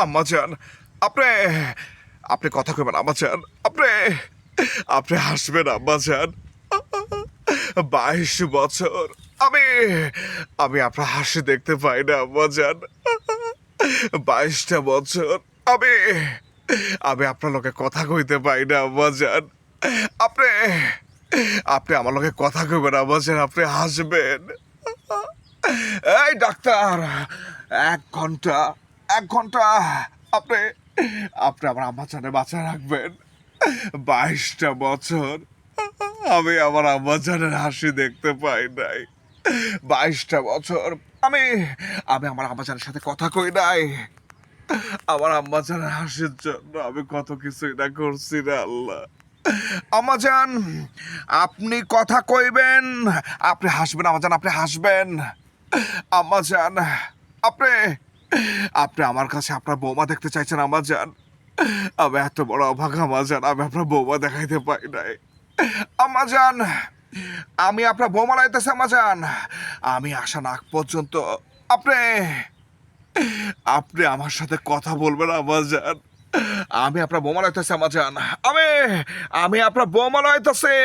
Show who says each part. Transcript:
Speaker 1: আম্মাজান, আপনি আপনি কথা কইবেন আম্মাজান। আপনি আপনি হাসবেন আম্মাজান। 22 বছর আমি আমি আপনার হাসি দেখতে পাই না আম্মাজান। 22টা বছর আমি আমি আপনার লগে কথা কইতে পাই না আম্মাজান। আপনি আপনি আমার লগে কথা কইবেন আম্মাজান, আপনি হাসবেন। এই ডাক্তার, 1 ঘন্টা, 1 ঘন্টা আপনি আপনি আমার আম্মাজানের বাঁচায় রাখবেন। 22টা বছর আমি আমার আম্মাজানের হাসি দেখতে পাই নাই। 22টা বছর আমি আমি আমার আম্মাজানের সাথে কথা কই নাই। আমার আম্মাজানের হাসির জন্য আমি কত কিছুই না করছি রে আল্লাহ। আম্মাজান, আপনি কথা কইবেন, আপনি হাসবেন আম্মাজান, আপনি হাসবেন। আম্মাজান, আপনি আপনি আমার কাছে আপনার বৌমা দেখতে চাইছেন আম্মাজান। আমি এত বড় অভাগা আম্মাজান, আমি আপনার বৌমা দেখাইতে পাই নাই। আম্মাজান, আমি আপনার বৌমা লাইতেছি আম্মাজান। আমি আসার আগ পর্যন্ত আপনি আপনি আমার সাথে কথা বলবেন আম্মাজান। আমি আপনার বৌমা লাইতেছি আম্মাজান। আমি আমি আপনার বৌমা লাইতেছি।